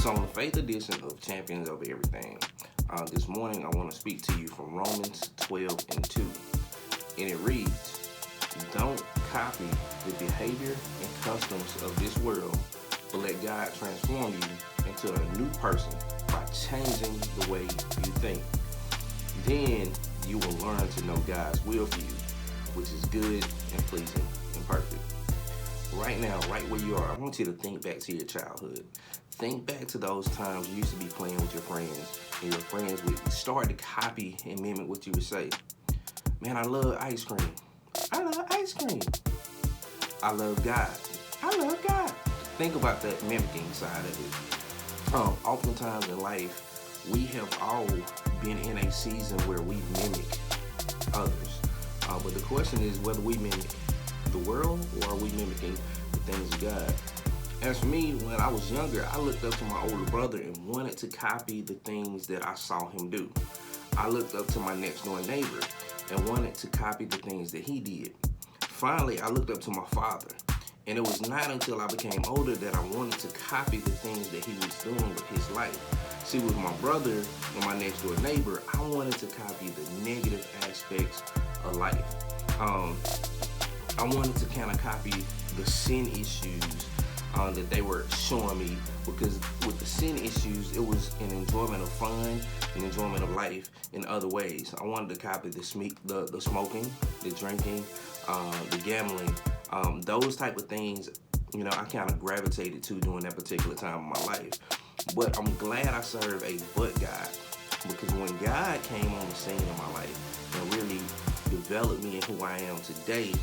So on the faith edition of Champions Over Everything, this morning I want to speak to you from Romans 12:2. And it reads, don't copy the behavior and customs of this world, but let God transform you into a new person by changing the way you think. Then you will learn to know God's will for you, which is good and pleasing and perfect. Right now, right where you are, I want you to think back to your childhood. Think back to those times you used to be playing with your friends, and your friends would start to copy and mimic what you would say. Man, I love ice cream. I love ice cream. I love God. I love God. Think about that mimicking side of it. Oftentimes in life, we have all been in a season where we mimic others. But the question is whether we mimic the world or are we mimicking the things of God? As for me, when I was younger, I looked up to my older brother and wanted to copy the things that I saw him do. I looked up to my next door neighbor and wanted to copy the things that he did. Finally, I looked up to my father, and it was not until I became older that I wanted to copy the things that he was doing with his life. See, with my brother and my next door neighbor, I wanted to copy the negative aspects of life. I wanted to kind of copy the sin issues that they were showing me, because with the sin issues, it was an enjoyment of fun, an enjoyment of life in other ways. I wanted to copy the smoking, the drinking, the gambling, those type of things. I kind of gravitated to during that particular time of my life. But I'm glad I serve a but God, because when God came on the scene in my life and really developed me in who I am today,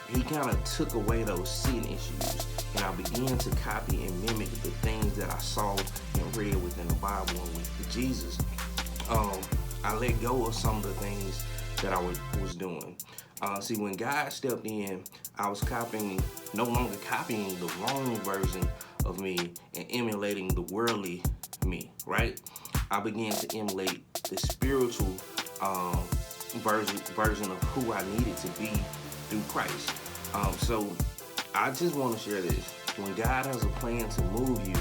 he kind of took away those sin issues, and I began to copy and mimic the things that I saw and read within the Bible and with Jesus. I let go of some of the things that I was doing. See, when God stepped in, I was no longer copying the wrong version of me and emulating the worldly me, right? I began to emulate the spiritual version of who I needed to be through Christ. So I just want to share this. When God has a plan to move you,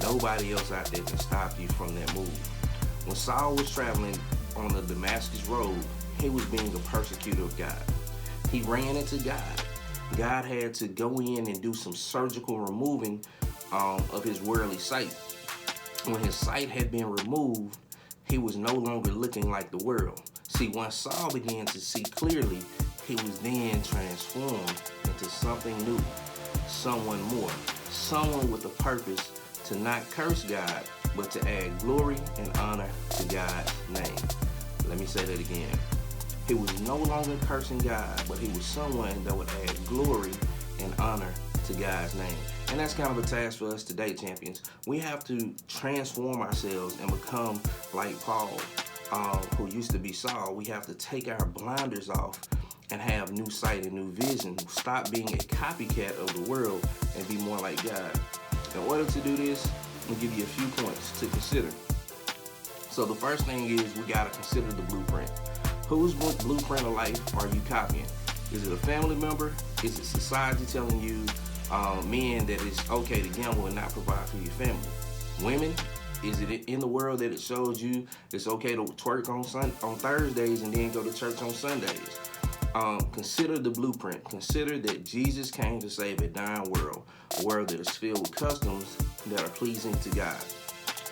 nobody else out there can stop you from that move. When Saul was traveling on the Damascus road, he was being a persecutor of God. He ran into God. God had to go in and do some surgical removing of his worldly sight. When his sight had been removed, he was no longer looking like the world. See, once Saul began to see clearly, he was then transformed into something new, someone more, someone with a purpose to not curse God, but to add glory and honor to God's name. Let me say that again. He was no longer cursing God, but he was someone that would add glory and honor to God's name. And that's kind of a task for us today, champions. We have to transform ourselves and become like Paul, who used to be Saul. We have to take our blinders off and have new sight and new vision. Stop being a copycat of the world and be more like God. In order to do this, I'm gonna give you a few points to consider. So the first thing is we gotta consider the blueprint. Whose blueprint of life are you copying? Is it a family member? Is it society telling you, men, that it's okay to gamble and not provide for your family? Women, is it in the world that it shows you it's okay to twerk on Thursdays and then go to church on Sundays? Consider the blueprint. Consider that Jesus came to save a dying world, a world that is filled with customs that are pleasing to God.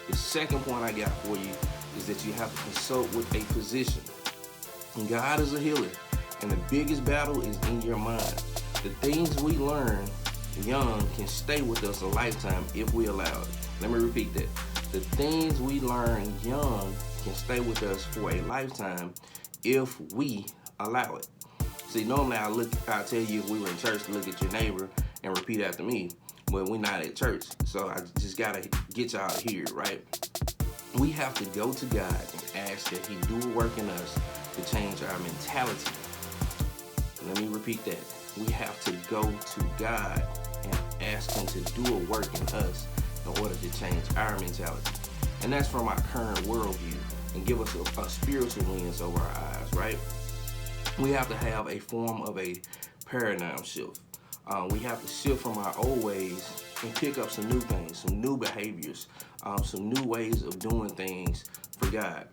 The second point I got for you is that you have to consult with a physician. God is a healer, and the biggest battle is in your mind. The things we learn young can stay with us a lifetime if we allow it. Let me repeat that. The things we learn young can stay with us for a lifetime if we allow it. See, normally I'll tell you if we were in church to look at your neighbor and repeat after me, but we're not at church. So I just gotta get y'all to hear it, right? We have to go to God and ask that he do a work in us to change our mentality. Let me repeat that. We have to go to God and ask him to do a work in us in order to change our mentality. And that's from our current worldview and give us a spiritual lens over our eyes, right? We have to have a form of a paradigm shift. We have to shift from our old ways and pick up some new things, some new behaviors, some new ways of doing things for God.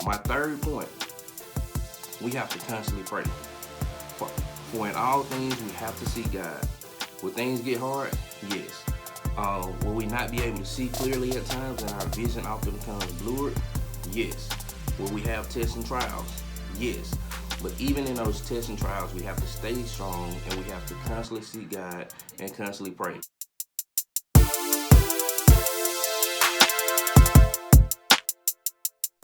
My third point, we have to constantly pray. For in all things, we have to seek God. Will things get hard? Yes. Will we not be able to see clearly at times and our vision often becomes blurred? Yes. Will we have tests and trials? Yes. But even in those tests and trials, we have to stay strong and we have to constantly seek God and constantly pray.